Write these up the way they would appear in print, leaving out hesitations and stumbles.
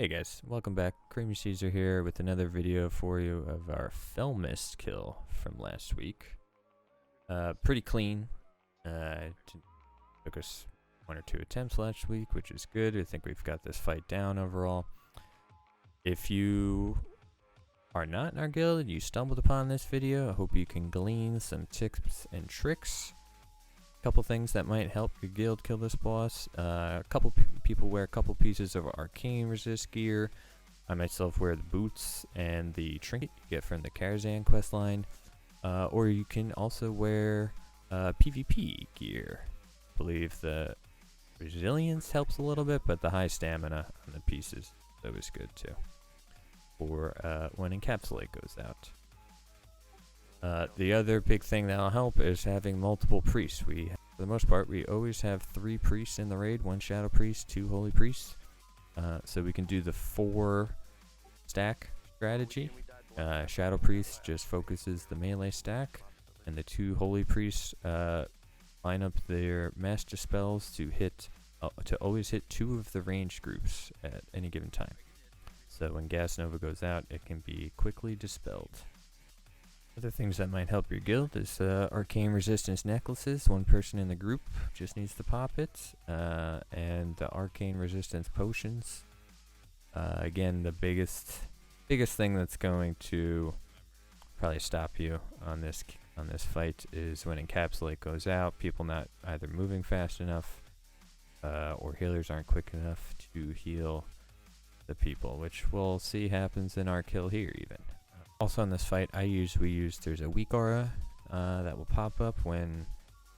Hey guys, welcome back. Creamy Caesar here with another video for you of our Felmyst kill from last week. Pretty clean. Took us 1 or 2 attempts last week, which is good. I think we've got this fight down overall. If you are not in our guild and you stumbled upon this video, I hope you can glean some tips and tricks. Couple things that might help your guild kill this boss. A couple people wear a couple pieces of arcane resist gear. I myself wear the boots and the trinket you get from the Karazhan questline. Or you can also wear PvP gear. I believe the resilience helps a little bit, but the high stamina on the pieces is always good too. Or when Encapsulate goes out. The other big thing that'll help is having multiple priests. For the most part, we always have 3 priests in the raid, 1 shadow priest, 2 holy priests. So we can do the 4 stack strategy. Shadow priest just focuses the melee stack, and the 2 holy priests line up their master spells to always hit 2 of the ranged groups at any given time. So when Gas Nova goes out, it can be quickly dispelled. Other things that might help your guild is arcane resistance necklaces. 1 person in the group just needs to pop it, and the arcane resistance potions. Again, the biggest thing that's going to probably stop you on this fight is when Encapsulate goes out. People not either moving fast enough, or healers aren't quick enough to heal the people, which we'll see happens in our kill here even. Also in this fight, there's a weak aura that will pop up when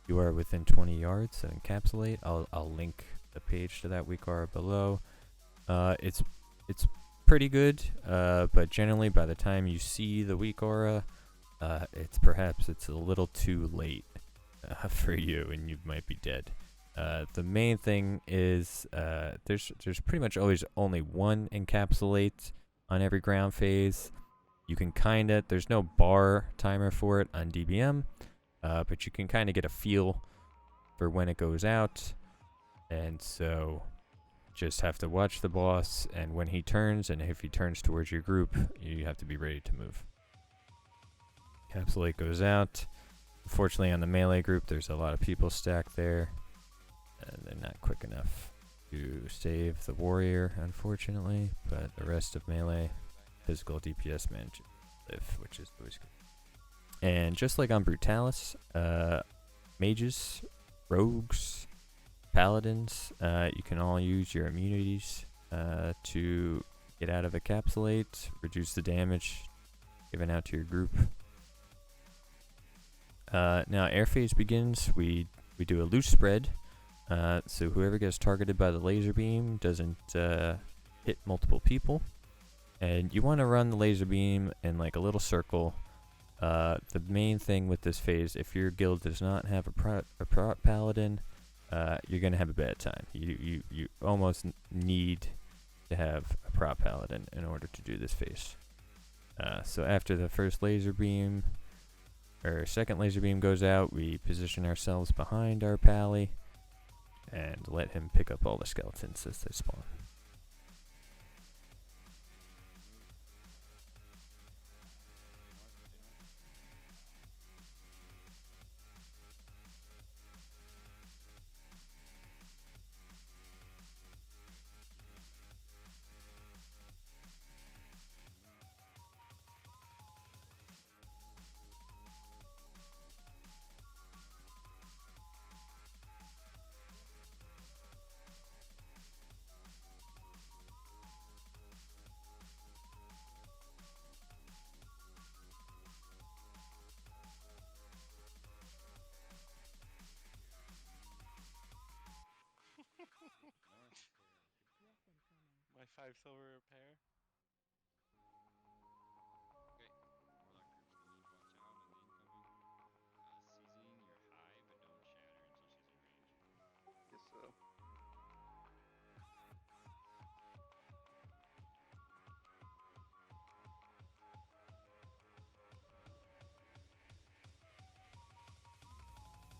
you are within 20 yards, so Encapsulate. I'll link the page to that weak aura below. It's pretty good, but generally by the time you see the weak aura, it's a little too late for you, and you might be dead. The main thing is there's pretty much always only 1 Encapsulate on every ground phase. You can there's no bar timer for it on DBM, but you can kind of get a feel for when it goes out, and so just have to watch the boss, and when he turns, and if he turns towards your group, you have to be ready to move. Encapsulate goes out. Unfortunately, on the melee group, there's a lot of people stacked there, and they're not quick enough to save the warrior, unfortunately, but the rest of melee physical DPS management live, which is always good. And just like on Brutalis, mages, rogues, paladins, you can all use your immunities to get out of Encapsulate, reduce the damage given out to your group. Now air phase begins. We do a loose spread, so whoever gets targeted by the laser beam doesn't hit multiple people. And you want to run the laser beam in like a little circle. The main thing with this phase, if your guild does not have a prot paladin, you're going to have a bad time. You almost need to have a prot paladin in order to do this phase. So after the first laser beam, or second laser beam goes out, we position ourselves behind our pally and let him pick up all the skeletons as they spawn. My 5 silver repair. Okay, Warlock groups, you need to watch out on the incoming. Seasoning, you're high, but don't shatter until she's in range. Guess so.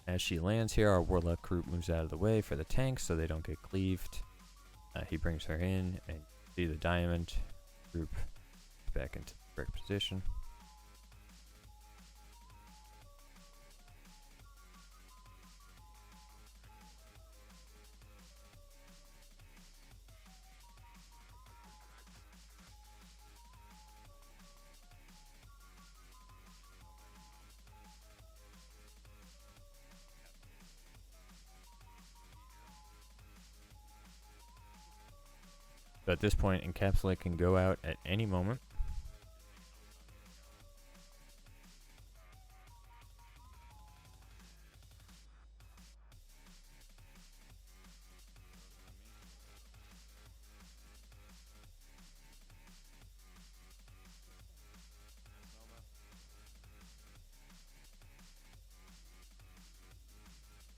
As she lands here, our Warlock group moves out of the way for the tanks so they don't get cleaved. He brings her in, and See the diamond group back into the correct position. So at this point, encapsulate can go out at any moment.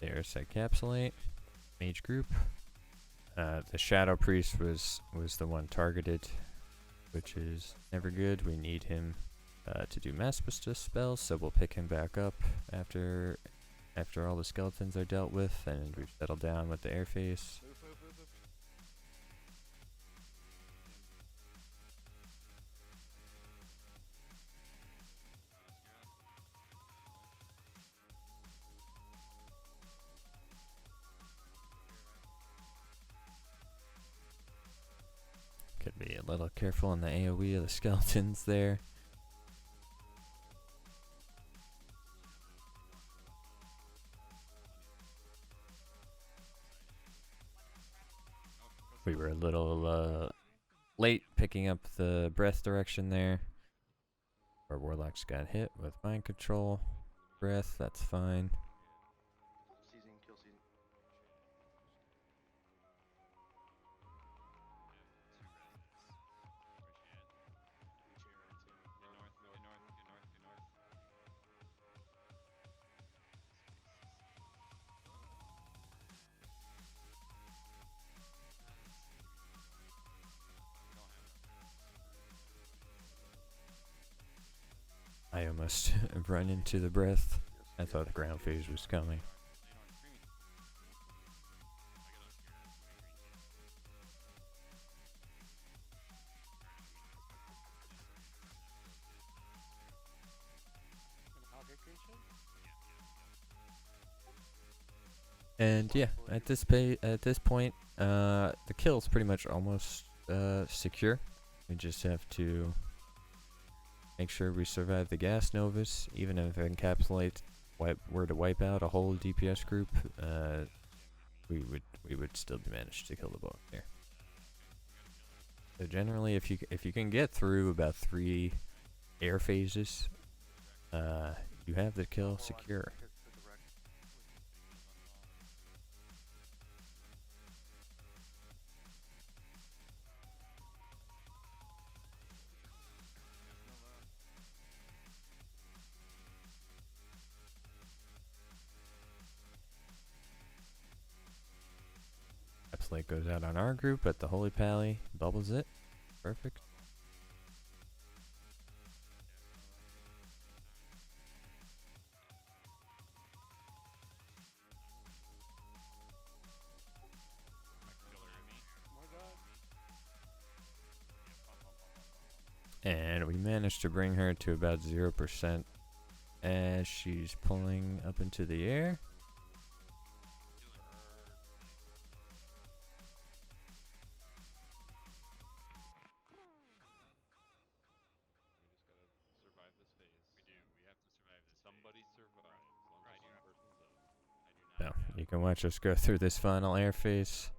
There's encapsulate, mage group. The Shadow Priest was the one targeted, which is never good. We need him to do Mass Bestow spells, so we'll pick him back up after all the skeletons are dealt with, and we've settled down with the air face. Could be a little careful on the AoE of the skeletons there. We were a little late picking up the breath direction there. Our warlocks got hit with mind control. Breath, that's fine. Seizing, kill seizing. I almost run into the breath. I thought the ground phase was coming. And yeah, at this point, the kill's pretty much almost secure. We just have to make sure we survive the gas novus. Even if encapsulate were to wipe out a whole DPS group, we would still manage to kill the boss here. So generally, if you can get through about 3 air phases, you have the kill secure. Encapsulate goes out on our group, but the Holy Pally bubbles it. Perfect. And we managed to bring her to about 0% as she's pulling up into the air. So you can watch us go through this final air phase.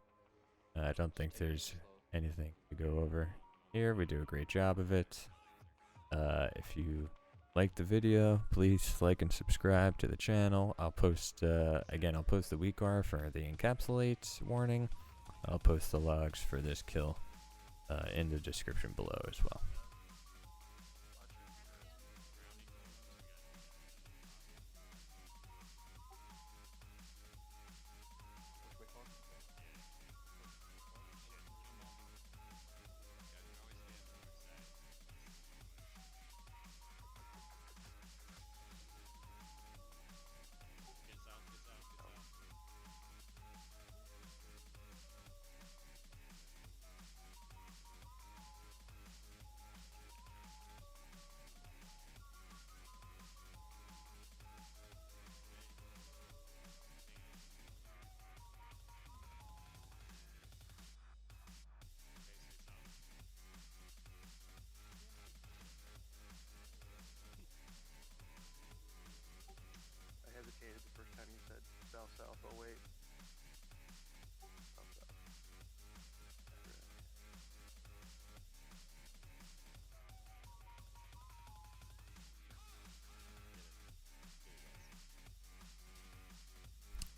I don't think there's anything to go over here. We do a great job of it. If you like the video, please like and subscribe to the channel. I'll post again, I'll post the weak R for the encapsulate warning. I'll post the logs for this kill in the description below as well.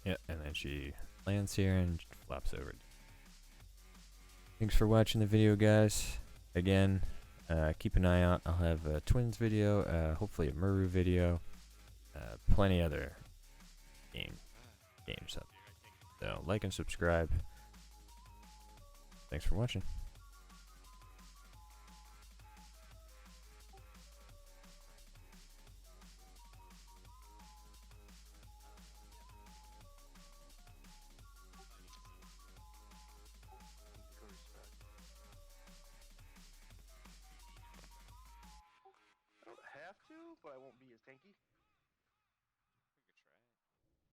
Yeah, and then she lands here and flops over. Thanks for watching the video, guys. Again, keep an eye out. I'll have a twins video, hopefully a Muru video, plenty other games up. So like and subscribe. Thanks for watching. Go respect. I don't have to, but I won't be as tanky.